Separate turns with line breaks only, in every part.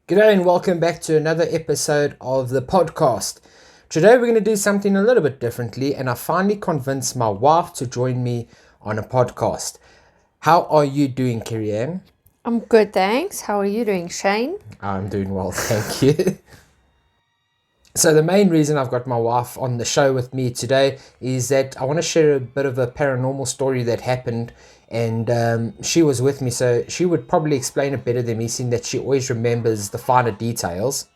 G'day and welcome back to another episode of the podcast. Today we're going to do something a little bit differently, and I finally convinced my wife to join me on a podcast. How are you doing, Kerry-Ann?
I'm good, thanks. How are you doing, Shane?
I'm doing well, thank you. So the main reason I've got my wife on the show with me today is that I want to share a bit of a paranormal story that happened, and she was with me, so she would probably explain it better than me, seeing that she always remembers the finer details.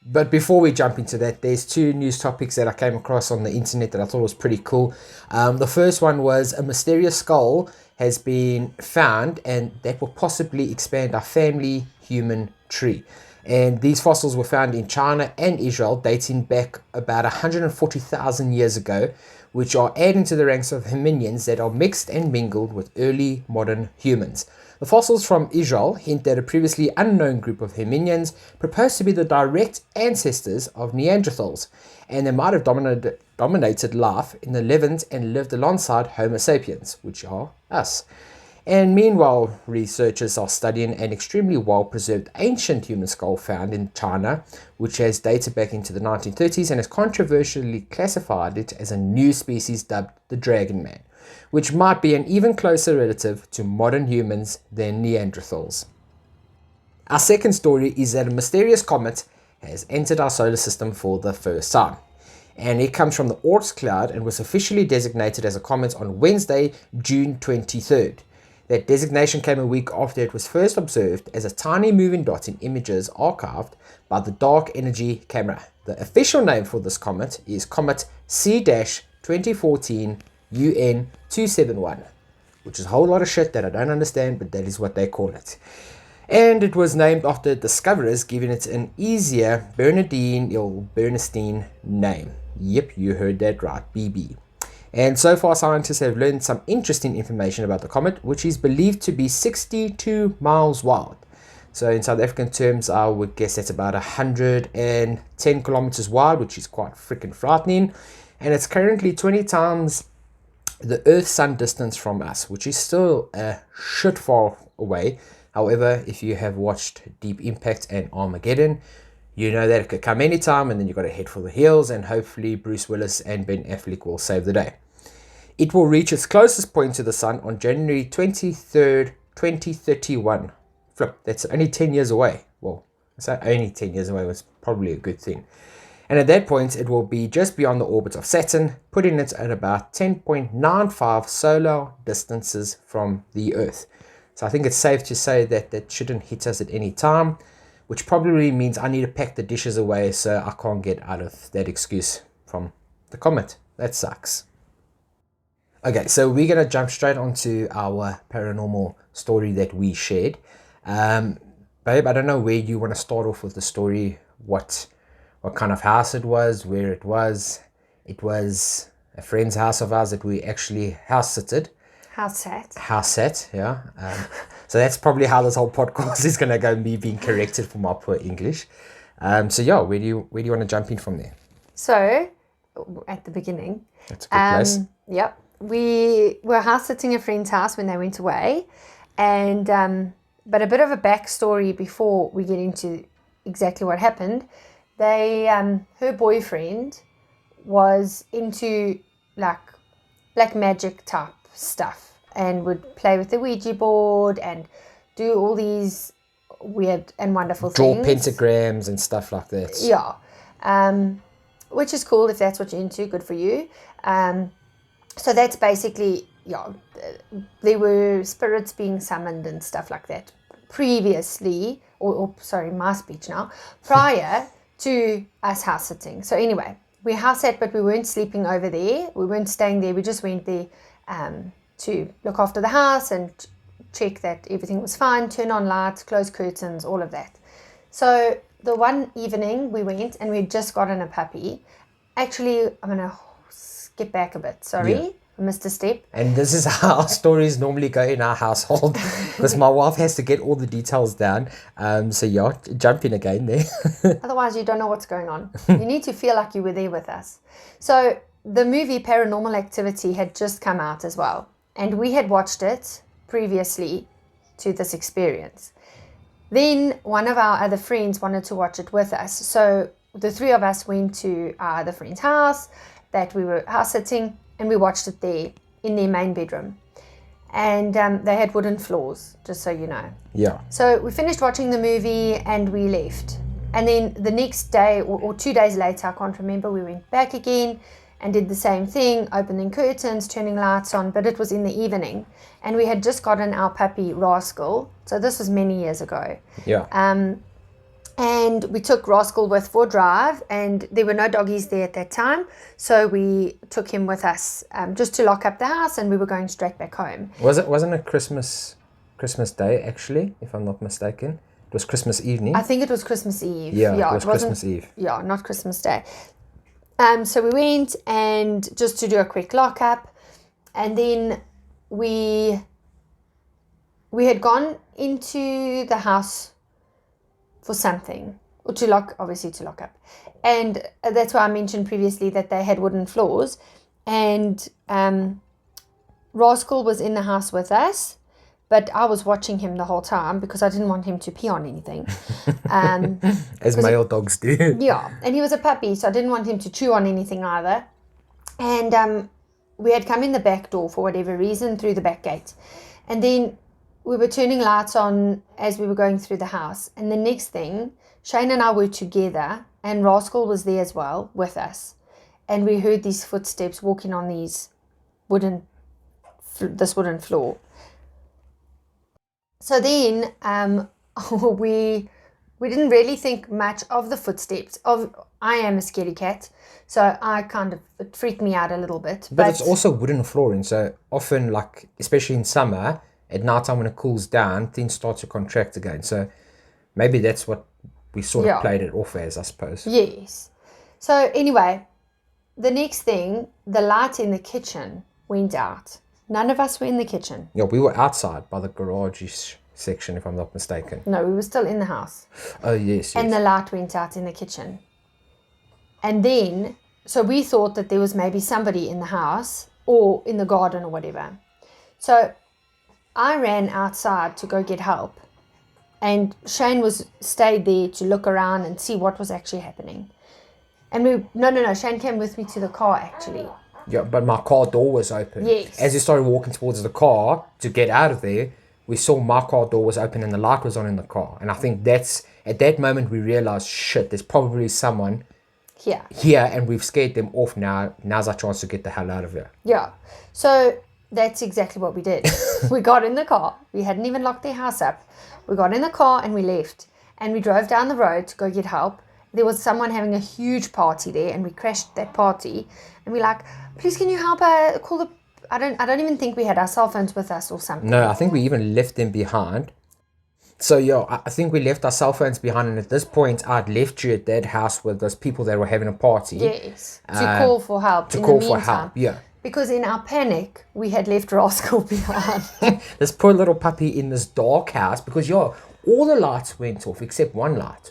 But before we jump into that, there's two news topics that I came across on the internet that I thought was pretty cool. The first one was a mysterious skull has been found, and that will possibly expand our family human tree. And these fossils were found in China and Israel, dating back about 140,000 years ago, which are adding to the ranks of hominids that are mixed and mingled with early modern humans. The fossils from Israel hint at a previously unknown group of hominids proposed to be the direct ancestors of Neanderthals, and they might have dominated life in the Levant and lived alongside Homo sapiens, which are us. And meanwhile, researchers are studying an extremely well-preserved ancient human skull found in China, which has dated back into the 1930s and has controversially classified it as a new species dubbed the Dragon Man, which might be an even closer relative to modern humans than Neanderthals. Our second story is that a mysterious comet has entered our solar system for the first time. And it comes from the Oort cloud and was officially designated as a comet on Wednesday, June 23rd. That designation came a week after it was first observed as a tiny moving dot in images archived by the Dark Energy Camera. The official name for this comet is Comet C-2014 UN271, which is a whole lot of shit that I don't understand, but that is what they call it. And it was named after discoverers, giving it an easier Bernstein name. Yep, you heard that right, BB. And so far, scientists have learned some interesting information about the comet, which is believed to be 62 miles wide. So in South African terms, I would guess that's about 110 kilometers wide, which is quite freaking frightening. And it's currently 20 times the Earth-Sun distance from us, which is still a shit far away. However, if you have watched Deep Impact and Armageddon, you know that it could come anytime, and then you've got to head for the hills, and hopefully Bruce Willis and Ben Affleck will save the day. It will reach its closest point to the sun on January 23rd, 2031. Flip, that's only 10 years away. Well, I say only 10 years away was probably a good thing. And at that point, it will be just beyond the orbit of Saturn, putting it at about 10.95 solar distances from the Earth. So I think it's safe to say that that shouldn't hit us at any time, which probably means I need to pack the dishes away so I can't get out of that excuse from the comet. That sucks. Okay, so we're going to jump straight onto our paranormal story that we shared. Babe, I don't know where you want to start off with the story, what kind of house it was, where it was. It was a friend's house of ours that we actually house-sitted.
House sat,
yeah. So that's probably how this whole podcast is going to go, me being corrected for my poor English. So yeah, where do you want to jump in from there?
So, at the beginning.
That's a good place.
Yep. We were house sitting at a friend's house when they went away. And but a bit of a backstory before we get into exactly what happened. Her boyfriend was into like black magic type stuff and would play with the Ouija board and do all these weird and wonderful
things.
Draw
pentagrams and stuff like that.
Yeah. Which is cool if that's what you're into, good for you. So that's basically there were spirits being summoned and stuff like that previously, or sorry, my speech now, prior to us house sitting. So anyway, we house sat, but we weren't sleeping over there. We weren't staying there. We just went there to look after the house and check that everything was fine, turn on lights, close curtains, all of that. So the one evening we went and we'd just gotten a puppy. Actually, I'm going to skip back a bit. Sorry.
Yeah.
I missed a step.
And this is how our stories normally go in our household, because my wife has to get all the details down. So yeah, jump in again there.
Otherwise, you don't know what's going on. You need to feel like you were there with us. So the movie Paranormal Activity had just come out as well. And we had watched it previously to this experience. Then one of our other friends wanted to watch it with us. So the three of us went to our other friend's house that we were house sitting, and we watched it there in their main bedroom. And they had wooden floors, just so you know.
Yeah.
So we finished watching the movie and we left. And then the next day or 2 days later, I can't remember, we went back again and did the same thing, opening curtains, turning lights on, but it was in the evening. And we had just gotten our puppy, Rascal. So this was many years ago.
Yeah.
And we took Rascal with for a drive, and there were no doggies there at that time. So we took him with us just to lock up the house, and we were going straight back home.
Wasn't it Christmas Day, actually, if I'm not mistaken? It was Christmas evening.
I think it was Christmas Eve.
Yeah, it was Christmas Eve.
Yeah, not Christmas Day. So we went and just to do a quick lockup, and then we had gone into the house for something, or obviously to lock up. And that's why I mentioned previously that they had wooden floors. And Rascal was in the house with us, but I was watching him the whole time because I didn't want him to pee on anything.
As male dogs do.
Yeah, and he was a puppy, so I didn't want him to chew on anything either. And we had come in the back door for whatever reason through the back gate. And then we were turning lights on as we were going through the house. And the next thing, Shane and I were together, and Rascal was there as well with us. And we heard these footsteps walking on this wooden floor. So then we didn't really think much of the footsteps. I am a scaredy cat, so it freaked me out a little bit.
But it's also wooden flooring, so often, like, especially in summer, at night time when it cools down, things start to contract again. So maybe that's what we sort of played it off as, I suppose.
Yes. So anyway, the next thing, the light in the kitchen went out. None of us were in the kitchen.
Yeah, we were outside by the garage section, if I'm not mistaken.
No, we were still in the house.
Oh, yes.
And the light went out in the kitchen. And then, so we thought that there was maybe somebody in the house or in the garden or whatever. So I ran outside to go get help. And Shane stayed there to look around and see what was actually happening. And no, Shane came with me to the car actually.
Yeah, but my car door was open.
Yes.
As we started walking towards the car to get out of there, we saw my car door was open and the light was on in the car. And I think at that moment we realized, shit, there's probably someone here and we've scared them off now. Now's our chance to get the hell out of here.
Yeah. So that's exactly what we did. We got in the car. We hadn't even locked their house up. We got in the car and we left. And we drove down the road to go get help. There was someone having a huge party there, and we crashed that party. And we're like, please, can you help call the... I don't even think we had our cell phones with us or something.
No, I think we even left them behind. So, yeah, I think we left our cell phones behind. And at this point, I'd left you at that house with those people that were having a party.
Yes, to call for help.
Yeah.
Because in our panic, we had left Rascal behind.
This poor little puppy in this dark house, because, all the lights went off except one light.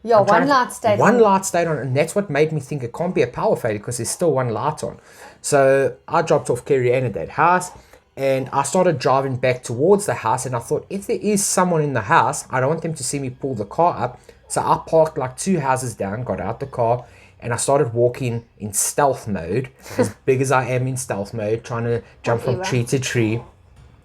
Yeah, one light stayed on.
One light stayed on, and that's what made me think it can't be a power failure because there's still one light on. So I dropped off Kerry Ann at that house, and I started driving back towards the house, and I thought, if there is someone in the house, I don't want them to see me pull the car up. So I parked like 2 houses down, got out the car, and I started walking in stealth mode, as big as I am in stealth mode, trying to jump from tree to tree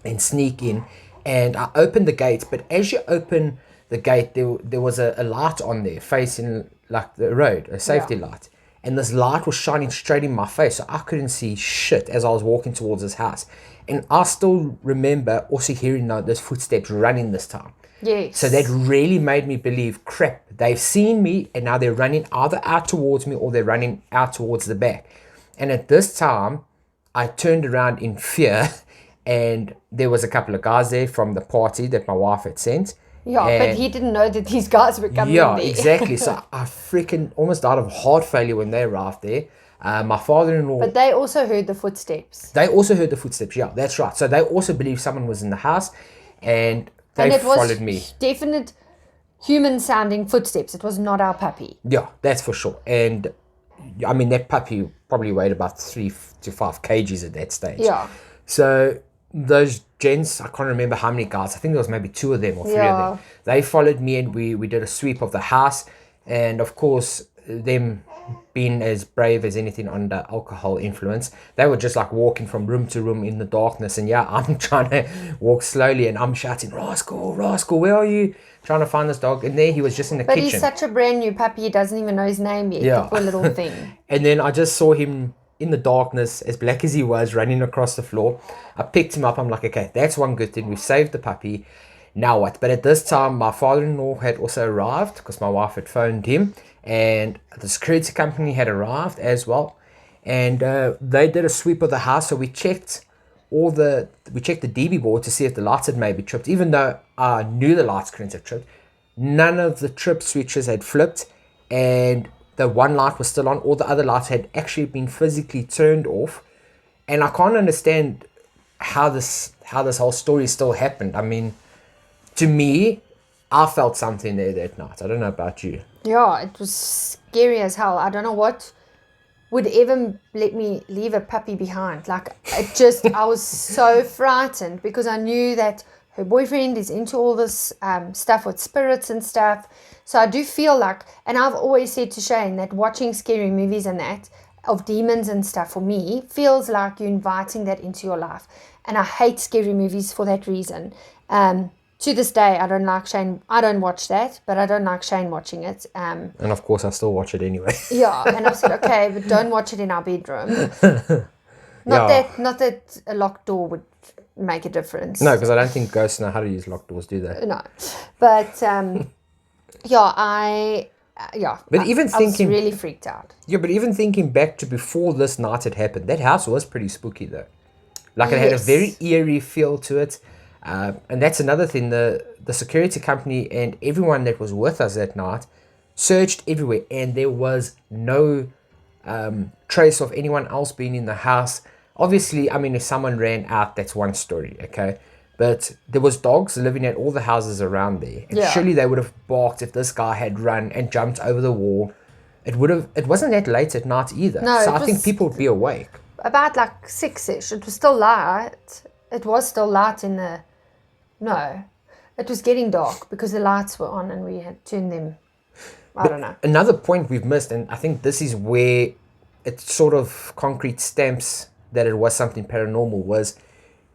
and sneak in. And I opened the gate, but as you open the gate, there was a light on there facing like the road, a safety light. and this light was shining straight in my face, so I couldn't see shit as I was walking towards this house. And I still remember also hearing those footsteps running this time.
Yes.
So that really made me believe, crap, they've seen me and now they're running either out towards me or they're running out towards the back. And at this time, I turned around in fear, and there was a couple of guys there from the party that my wife had sent.
Yeah, but he didn't know that these guys were coming
Yeah,
there.
exactly. So I freaking almost died of heart failure when they arrived there. My father-in-law...
But they also heard the footsteps.
They also heard the footsteps, yeah, that's right. So they also believed someone was in the house, and they followed me.
Definite human-sounding footsteps. It was not our puppy.
Yeah, that's for sure. And I mean, that puppy probably weighed about 3 to 5 kgs at that stage.
Yeah.
So those gents, I can't remember how many guys, I think there was maybe 2 of them or 3 of them. They followed me, and we did a sweep of the house. And of course, them being as brave as anything under alcohol influence, they were just like walking from room to room in the darkness. And yeah, I'm trying to walk slowly, and I'm shouting, Rascal, where are you? Trying to find this dog. And there he was, just in the kitchen.
But he's such a brand new puppy, he doesn't even know his name yet, the poor little thing.
And then I just saw him in the darkness, as black as he was, running across the floor. I picked him up. I'm like, okay, that's one good thing. We've saved the puppy. Now what? But at this time, my father-in-law had also arrived, because my wife had phoned him, and the security company had arrived as well. And they did a sweep of the house. So we checked the DB board to see if the lights had maybe tripped. Even though I knew the lights couldn't have tripped, none of the trip switches had flipped, and the one light was still on. All the other lights had actually been physically turned off. And I can't understand how this whole story still happened. I mean, to me, I felt something there that night. I don't know about you.
Yeah, it was scary as hell. I don't know what would ever let me leave a puppy behind. Like, I was so frightened, because I knew that her boyfriend is into all this stuff with spirits and stuff. So I do feel like, and I've always said to Shane that watching scary movies and that of demons and stuff, for me, feels like you're inviting that into your life. And I hate scary movies for that reason. To this day, I don't like Shane. I don't watch that, but I don't like Shane watching it.
And of course, I still watch it anyway.
Yeah, and I've said, okay, but don't watch it in our bedroom. Not that a locked door would make a difference.
No, because I don't think ghosts know how to use locked doors, do they?
No, but I was really freaked out.
Yeah, but even thinking back to before this night had happened, that house was pretty spooky though. Like, it had a very eerie feel to it. And that's another thing. The security company and everyone that was with us that night searched everywhere, and there was no trace of anyone else being in the house. Obviously, I mean, if someone ran out, that's one story, okay? But there was dogs living at all the houses around there. And surely they would have barked if this guy had run and jumped over the wall. It wasn't that late at night either.
No,
so I think people would be awake.
About like 6-ish. It was still light. It was still light in the... No. It was getting dark because the lights were on and we had turned them... I don't know.
Another point we've missed, and I think this is where it sort of concrete stamps that it was something paranormal, was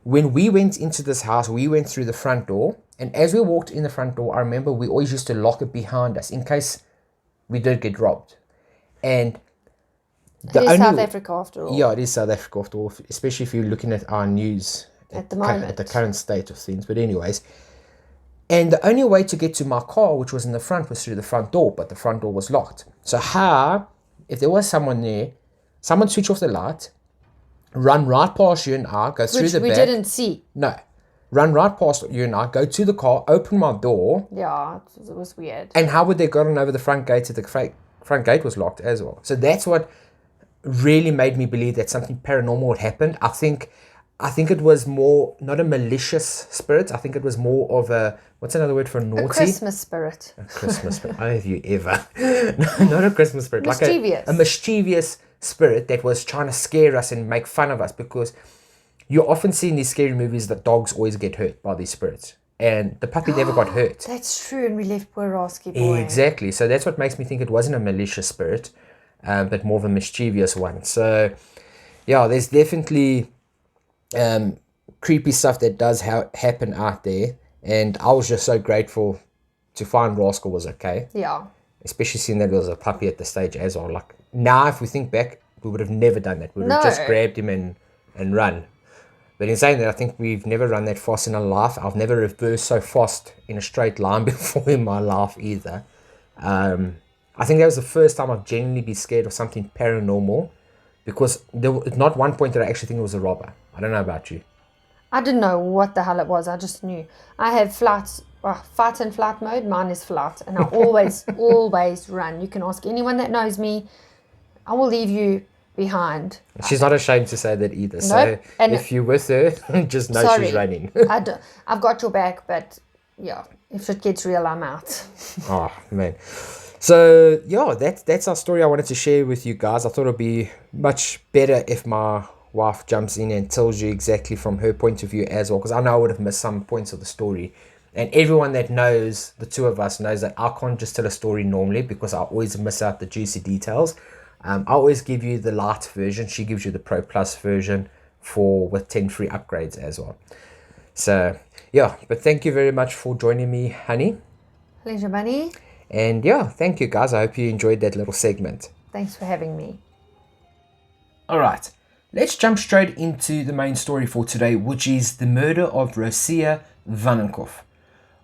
when we went into this house, we went through the front door, and as we walked in the front door, I remember we always used to lock it behind us in case we did get robbed. And
it is South Africa after all.
Yeah, it is South Africa after all, especially if you're looking at our news
at the moment,
at the current state of things. But anyways, and the only way to get to my car, which was in the front, was through the front door, but the front door was locked. So if there was someone there, someone switch off the light, run right past you and I, go through the back.
Which we didn't see.
No. Run right past you and I, go to the car, open my door.
Yeah, it was weird.
And how would they got on over the front gate if the front gate was locked as well? So that's what really made me believe that something paranormal had happened. I think it was more, not a malicious spirit. I think it was more of a, what's another word for naughty?
A Christmas spirit.
A Christmas spirit. Oh, have you ever? No, not a Christmas spirit.
Mischievous.
Like a mischievous spirit that was trying to scare us and make fun of us, because you often see in these scary movies that dogs always get hurt by these spirits. And the puppy never got hurt.
That's true, and we left poor Rasky boy.
Exactly. So that's what makes me think it wasn't a malicious spirit, but more of a mischievous one. So, yeah, there's definitely creepy stuff that does happen out there. And I was just so grateful to find Rascal was okay.
Yeah.
Especially seeing that it was a puppy at the stage as well. Like, now if we think back, we would have never done that. We would have just
No.
grabbed him and run. But in saying that, I think we've never run that fast in our life. I've never reversed so fast in a straight line before in my life either. I think that was the first time I've genuinely been scared of something paranormal, because there was not one point that I actually think it was a robber. I don't know about you.
I didn't know what the hell it was. I just knew. I have fight and flight mode. Mine is flight. And I always, always run. You can ask anyone that knows me. I will leave you behind.
She's not ashamed to say that either.
Nope.
So
And
if you're with her, just know
sorry,
she's running.
I've got your back, but yeah, if shit gets real, I'm out.
Oh, man. So, yeah, that's our story I wanted to share with you guys. I thought it would be much better if my wife jumps in and tells you exactly from her point of view as well, because I know I would have missed some points of the story. And everyone that knows, the two of us, knows that I can't just tell a story normally, because I always miss out the juicy details. I always give you the light version. She gives you the Pro Plus version with 10 free upgrades as well. So, yeah, but thank you very much for joining me, honey.
Pleasure, bunny.
And yeah, thank you guys. I hope you enjoyed that little segment.
Thanks for having me.
All right, let's jump straight into the main story for today, which is the murder of Rocio Wanninkof.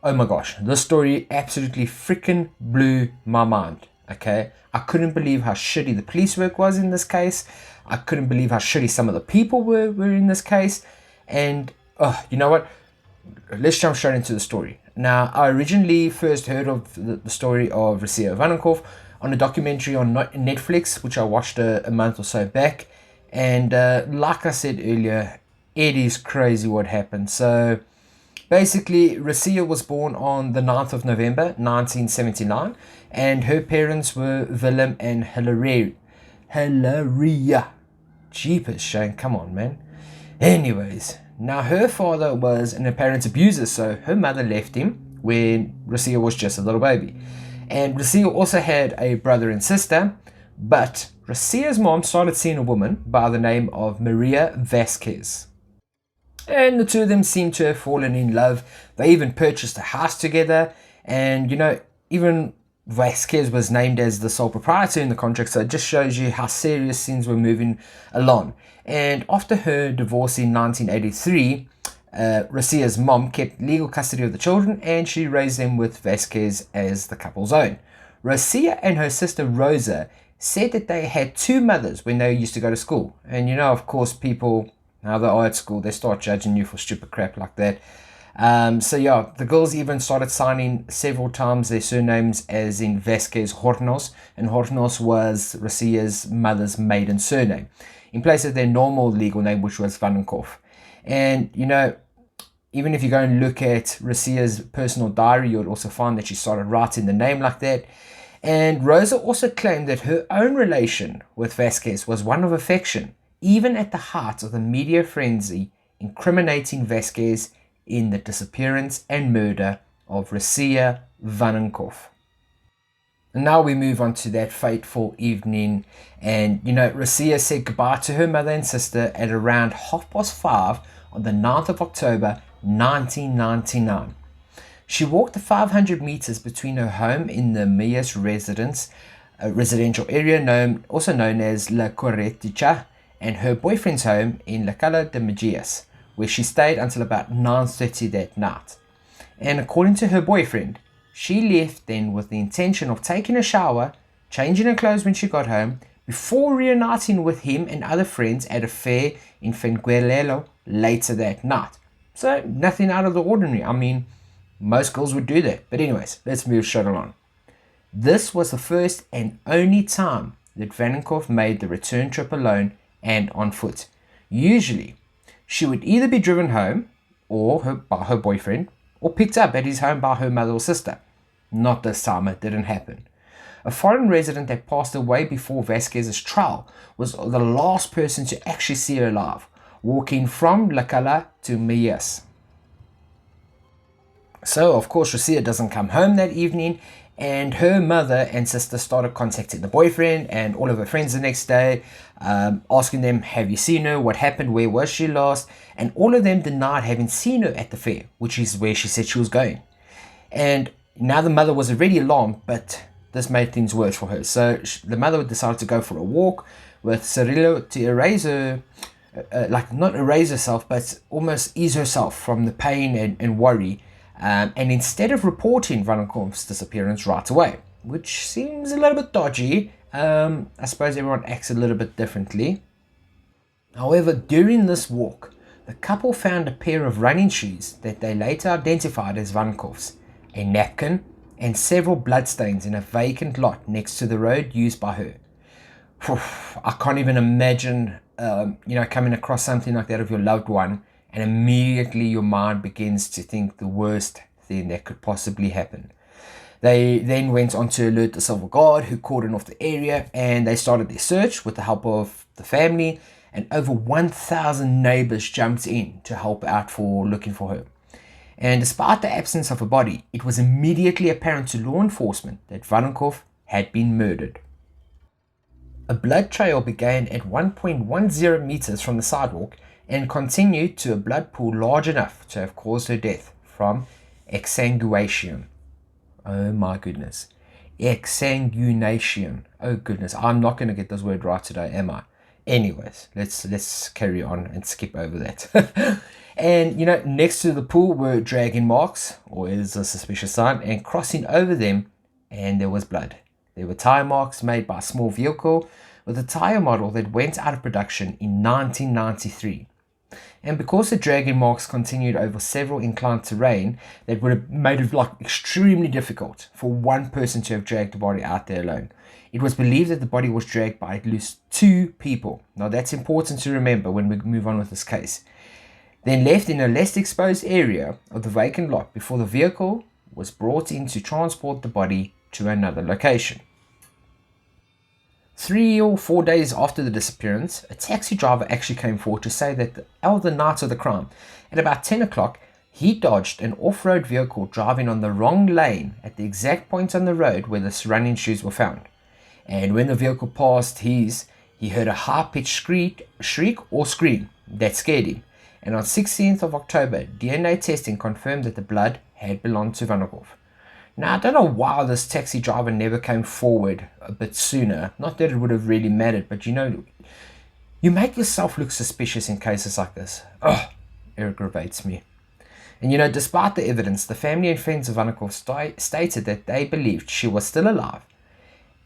Oh my gosh, this story absolutely freaking blew my mind, okay? I couldn't believe how shitty the police work was in this case. I couldn't believe how shitty some of the people were in this case. And, you know what? Let's jump straight into the story. Now, I originally first heard of the story of Rocio Wanninkof on a documentary on Netflix, which I watched a month or so back. And like I said earlier, it is crazy what happened. So, basically, Rocio was born on the 9th of November, 1979. And her parents were Willem and Hilaria. Jeepers, Shane, come on, man. Anyways, now her father was an apparent abuser, so her mother left him when Rocio was just a little baby. And Rocio also had a brother and sister, but Rocio's mom started seeing a woman by the name of Maria Vasquez. And the two of them seemed to have fallen in love. They even purchased a house together, and even Vasquez was named as the sole proprietor in the contract, so it just shows you how serious things were moving along. And after her divorce in 1983, Rocio's mom kept legal custody of the children, and she raised them with Vasquez as the couple's own. Rocio and her sister Rosa said that they had two mothers when they used to go to school. And of course, people, now they are at school, they start judging you for stupid crap like that. So yeah, the girls even started signing several times their surnames as in Vasquez Hornos, and Hornos was Rocio's mother's maiden surname, in place of their normal legal name, which was Wanninkof. And even if you go and look at Rocio's personal diary, you'll also find that she started writing the name like that. And Rosa also claimed that her own relation with Vasquez was one of affection, even at the height of the media frenzy incriminating Vasquez in the disappearance and murder of Rocio Wanninkof. And now we move on to that fateful evening, and Rocio said goodbye to her mother and sister at around 5:30 on the 9th of October 1999. She walked the 500 meters between her home in the Mias residential area, also known as La Correticha, and her boyfriend's home in La Cala de Mejias, where she stayed until about 9:30 that night. And according to her boyfriend, she left then with the intention of taking a shower, changing her clothes when she got home, before reuniting with him and other friends at a fair in Fenguelelo later that night. So nothing out of the ordinary. I mean, most girls would do that. But anyways, let's move straight along. This was the first and only time that Wanninkof made the return trip alone and on foot. Usually, she would either be driven home by her boyfriend, or picked up at his home by her mother or sister. Not this time, it didn't happen. A foreign resident that passed away before Vasquez's trial was the last person to actually see her alive, walking from La Cala to Mias. So, of course, Rocio doesn't come home that evening, and her mother and sister started contacting the boyfriend and all of her friends the next day, asking them, have you seen her? What happened? Where was she last? And all of them denied having seen her at the fair, which is where she said she was going. And now the mother was already alarmed, but this made things worse for her. So the mother decided to go for a walk with Cirillo to erase her, not erase herself, but almost ease herself from the pain and worry. And instead of reporting Wanninkof's disappearance right away, which seems a little bit dodgy, I suppose everyone acts a little bit differently. However, during this walk, the couple found a pair of running shoes that they later identified as Wanninkof's, a napkin, and several bloodstains in a vacant lot next to the road used by her. I can't even imagine, coming across something like that of your loved one, and immediately your mind begins to think the worst thing that could possibly happen. They then went on to alert the civil guard, who cordoned off the area, and they started their search with the help of the family, and over 1,000 neighbors jumped in to help out for looking for her. And despite the absence of a body, it was immediately apparent to law enforcement that Wanninkof had been murdered. A blood trail began at 1.10 meters from the sidewalk and continued to a blood pool large enough to have caused her death from exsanguination. Oh my goodness. Exsanguination. Oh goodness. I'm not going to get this word right today, am I? Anyways, let's carry on and skip over that. And next to the pool were dragging marks, or is a suspicious sign, and crossing over them, and there was blood. There were tire marks made by a small vehicle with a tire model that went out of production in 1993. And because the dragging marks continued over several inclined terrain, that would have made it extremely difficult for one person to have dragged the body out there alone. It was believed that the body was dragged by at least 2 people. Now that's important to remember when we move on with this case. Then left in a less exposed area of the vacant lot before the vehicle was brought in to transport the body to another location. 3 or 4 days after the disappearance, a taxi driver actually came forward to say that the night of the crime, at about 10 o'clock, he dodged an off-road vehicle driving on the wrong lane at the exact point on the road where the running shoes were found. And when the vehicle passed his, he heard a high-pitched shriek or scream that scared him. And on 16th of October, DNA testing confirmed that the blood had belonged to Wanninkof. Now, I don't know why this taxi driver never came forward a bit sooner. Not that it would have really mattered, but you make yourself look suspicious in cases like this. It aggravates me. And despite the evidence, the family and friends of Wanninkof stated that they believed she was still alive.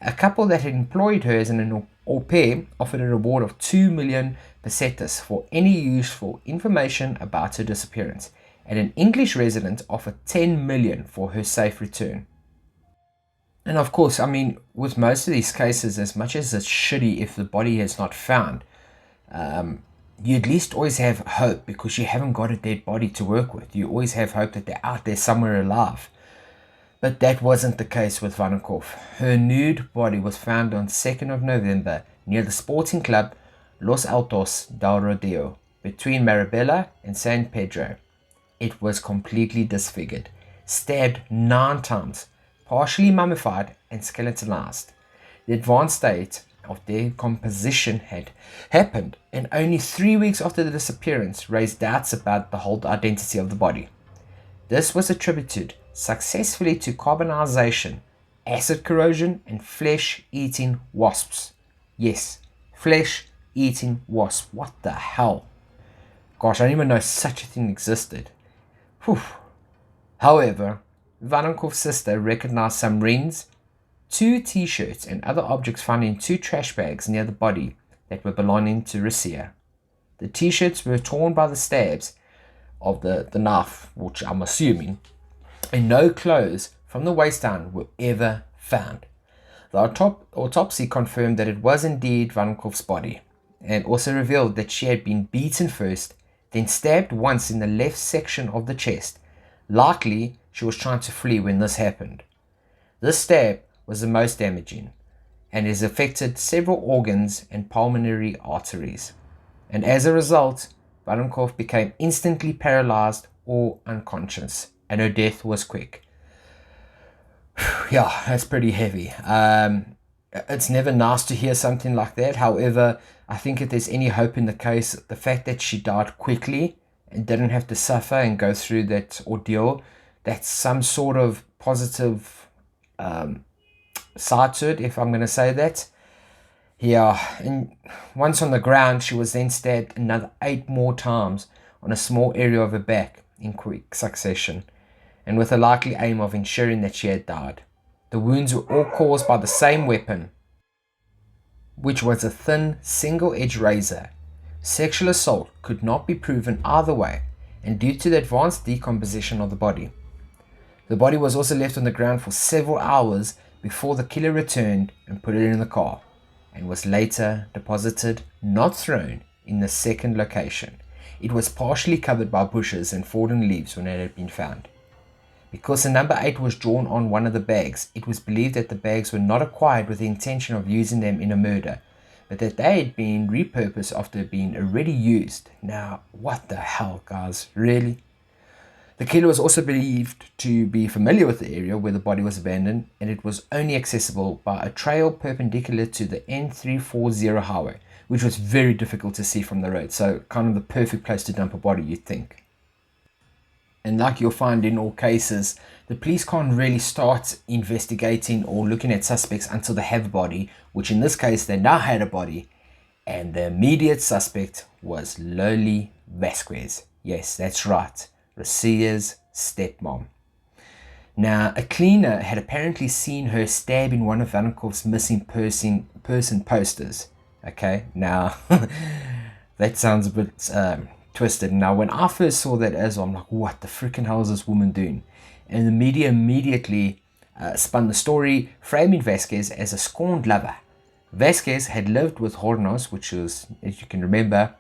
A couple that had employed her as an au pair offered a reward of 2 million pesetas for any useful information about her disappearance, and an English resident offered 10 million for her safe return. And of course, with most of these cases, as much as it's shitty if the body is not found, you at least always have hope because you haven't got a dead body to work with. You always have hope that they're out there somewhere alive. But that wasn't the case with Wanninkof. Her nude body was found on 2nd of November near the sporting club Los Altos del Rodeo between Marabella and San Pedro. It was completely disfigured, stabbed 9 times, partially mummified and skeletonized. The advanced state of decomposition had happened, and only 3 weeks after the disappearance raised doubts about the whole identity of the body. This was attributed successfully to carbonization, acid corrosion, and flesh-eating wasps. Yes, flesh-eating wasps. What the hell? Gosh, I didn't even know such a thing existed. Whew. However, Wanninkof's sister recognized some rings, 2 t-shirts, and other objects found in 2 trash bags near the body that were belonging to Rocio. The t-shirts were torn by the stabs of the knife, which I'm assuming, and no clothes from the waist down were ever found. The autopsy confirmed that it was indeed Wanninkof's body, and also revealed that she had been beaten first, then stabbed once in the left section of the chest. Likely, she was trying to flee when this happened. This stab was the most damaging, and has affected several organs and pulmonary arteries. And as a result, Wanninkof became instantly paralyzed or unconscious, and her death was quick. Yeah, that's pretty heavy. It's never nice to hear something like that. However, I think if there's any hope in the case, the fact that she died quickly and didn't have to suffer and go through that ordeal, that's some sort of positive side to it, if I'm going to say that. Yeah, and once on the ground, she was then stabbed another 8 more times on a small area of her back in quick succession, and with a likely aim of ensuring that she had died. The wounds were all caused by the same weapon, which was a thin, single-edged razor. Sexual assault could not be proven either way, and due to the advanced decomposition of the body. The body was also left on the ground for several hours before the killer returned and put it in the car, and was later deposited, not thrown, in the second location. It was partially covered by bushes and fallen leaves when it had been found. Because the number 8 was drawn on one of the bags, it was believed that the bags were not acquired with the intention of using them in a murder, but that they had been repurposed after being already used. Now, what the hell, guys? Really? The killer was also believed to be familiar with the area where the body was abandoned, and it was only accessible by a trail perpendicular to the N340 highway, which was very difficult to see from the road, so kind of the perfect place to dump a body, you'd think. And like you'll find in all cases, the police can't really start investigating or looking at suspects until they have a body, which in this case they now had a body, and the immediate suspect was lowly Vasquez. Yes, that's right, Rocio's stepmom. Now, a cleaner had apparently seen her stabbing one of Wanninkof's missing person posters. Okay, now that sounds a bit twisted. Now, when I first saw that as well, I'm like, what the freaking hell is this woman doing? And the media immediately spun the story, framing Vasquez as a scorned lover. Vasquez had lived with Hornos, which was, as you can remember,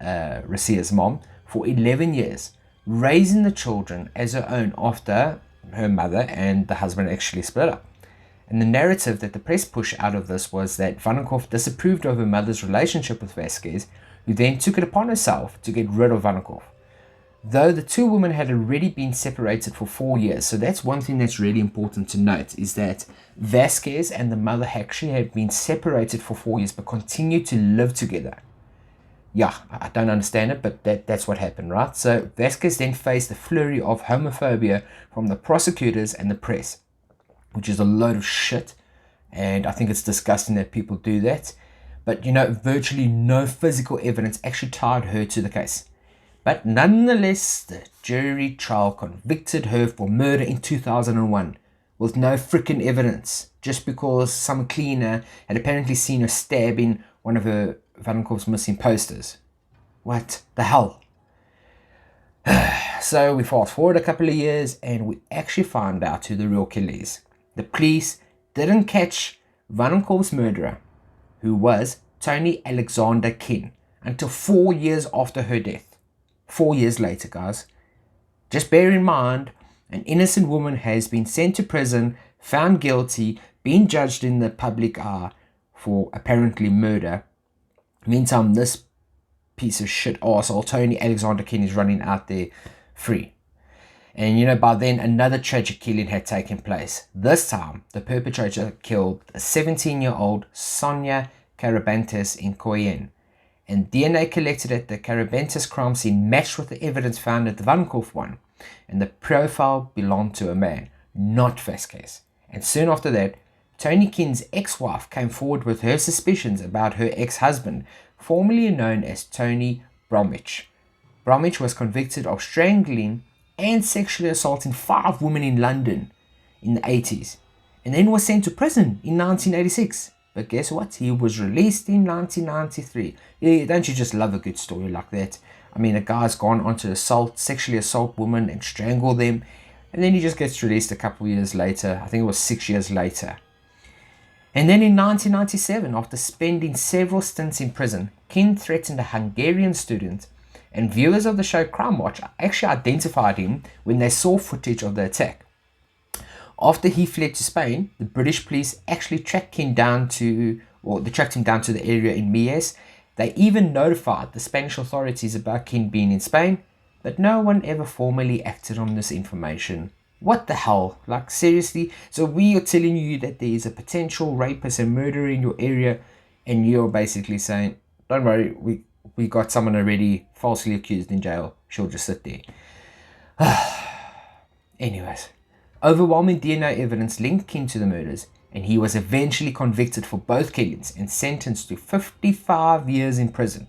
Rocio's mom, for 11 years, raising the children as her own after her mother and the husband actually split up. And the narrative that the press pushed out of this was that Wanninkof disapproved of her mother's relationship with Vasquez, who then took it upon herself to get rid of Wanninkof. Though the two women had already been separated for 4 years, so that's one thing that's really important to note, is that Vasquez and the mother actually had been separated for 4 years but continued to live together. Yeah, I don't understand it, but that's what happened, right? So Vasquez then faced a flurry of homophobia from the prosecutors and the press, which is a load of shit, and I think it's disgusting that people do that. But, virtually no physical evidence actually tied her to the case. But nonetheless, the jury trial convicted her for murder in 2001 with no freaking evidence, just because some cleaner had apparently seen her stabbing one of her Wanninkov's missing posters. What the hell? So we fast forward a couple of years and we actually found out who the real killer is. The police didn't catch Wanninkov's murderer, who was Tony Alexander Kin, until 4 years after her death. 4 years later, guys. Just bear in mind, an innocent woman has been sent to prison, found guilty, been judged in the public eye for apparently murder. Meantime, this piece of shit arsehole, Tony Alexander Kin, is running out there free. And by then another tragic killing had taken place. This time, the perpetrator killed a 17-year-old Sonia Carabantes in Coyen. And DNA collected at the Carabantes crime scene matched with the evidence found at the Wanninkof one. And the profile belonged to a man, not Vasquez. And soon after that, Tony Kin's ex-wife came forward with her suspicions about her ex-husband, formerly known as Tony Bromwich. Bromwich was convicted of strangling and sexually assaulting 5 women in London in the 80s, and then was sent to prison in 1986. But guess what? He was released in 1993. Yeah, don't you just love a good story like that? I mean, a guy's gone on to sexually assault women and strangle them, and then he just gets released a couple of years later. I think it was 6 years later. And then in 1997, after spending several stints in prison, Kin threatened a Hungarian student, and viewers of the show Crime Watch actually identified him when they saw footage of the attack. After he fled to Spain, the British police actually tracked him down to the area in Mies. They even notified the Spanish authorities about Kin being in Spain, but no one ever formally acted on this information. What the hell? Like, seriously? So we are telling you that there is a potential rapist and murderer in your area, and you're basically saying, don't worry, we got someone already falsely accused in jail. She'll just sit there. Anyways, overwhelming DNA evidence linked Kin to the murders. and he was eventually convicted for both killings and sentenced to 55 years in prison.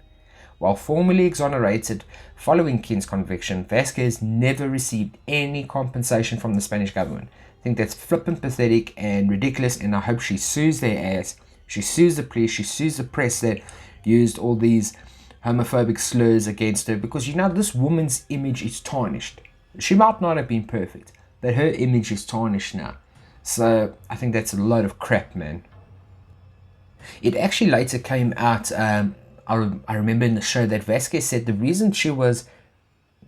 While formally exonerated following Ken's conviction, Vasquez never received any compensation from the Spanish government. I think that's flippin' pathetic and ridiculous, and I hope she sues their ass. She sues the police, she sues the press that used all these homophobic slurs against her, because this woman's image is tarnished. She might not have been perfect, but her image is tarnished now. So I think that's a load of crap, man. It actually later came out, I remember in the show that Vasquez said the reason she was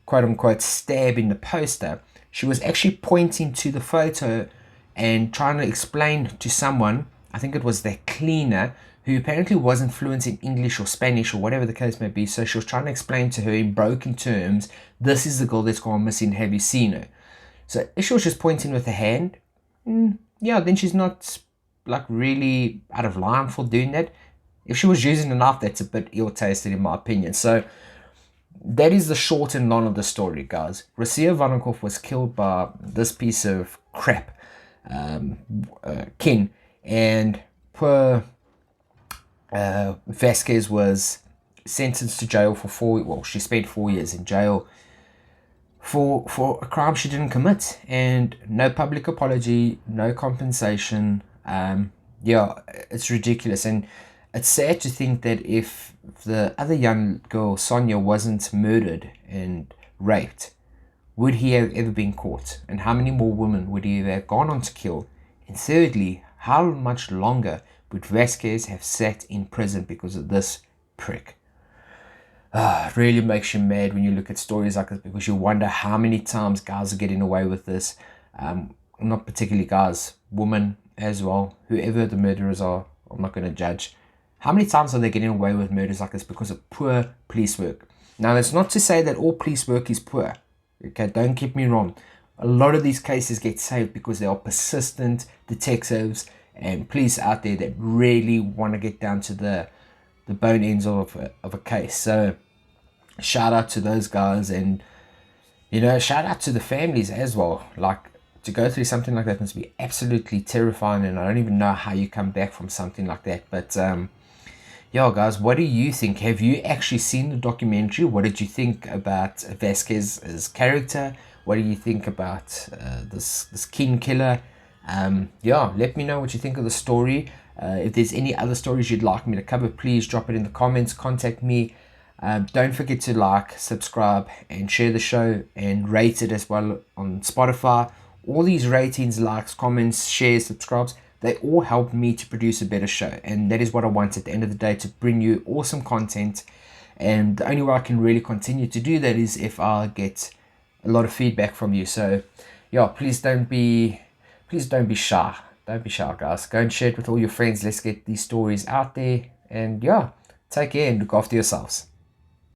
quote unquote stabbed in the poster, she was actually pointing to the photo and trying to explain to someone, I think it was their cleaner, who apparently wasn't fluent in English or Spanish or whatever the case may be. So she was trying to explain to her in broken terms, this is the girl that's gone missing, have you seen her? So if she was just pointing with her hand, yeah, then she's not like really out of line for doing that. If she was using a knife, that's a bit ill-tasted in my opinion. So that is the short and long of the story, guys. Rocio Wanninkof was killed by this piece of crap, Ken, and poor Vasquez was sentenced to jail for she spent 4 years in jail for a crime she didn't commit, and no public apology, no compensation. Yeah, it's ridiculous, and it's sad to think that if the other young girl, Sonia, wasn't murdered and raped, would he have ever been caught? And how many more women would he have gone on to kill? And thirdly, how much longer would Vasquez have sat in prison because of this prick? It really makes you mad when you look at stories like this, because you wonder how many times guys are getting away with this. Not particularly guys, women as well. Whoever the murderers are, I'm not going to judge. How many times are they getting away with murders like this because of poor police work? Now, that's not to say that all police work is poor. Okay, don't get me wrong. A lot of these cases get saved because there are persistent detectives and police out there that really want to get down to the bone ends of a case. So shout out to those guys, and shout out to the families as well. Like, to go through something like that must be absolutely terrifying, and I don't even know how you come back from something like that. But yeah, guys, what do you think? Have you actually seen the documentary? What did you think about Vasquez's character? What do you think about this king killer? Yeah, let me know what you think of the story. If there's any other stories you'd like me to cover, please drop it in the comments. Contact me. Don't forget to like, subscribe, and share the show, and rate it as well on Spotify. All these ratings, likes, comments, shares, subscribes, they all help me to produce a better show. And that is what I want at the end of the day, to bring you awesome content. And the only way I can really continue to do that is if I get a lot of feedback from you. So yeah, please don't be shy. Don't be shy, guys. Go and share it with all your friends. Let's get these stories out there. And yeah, take care and look after yourselves.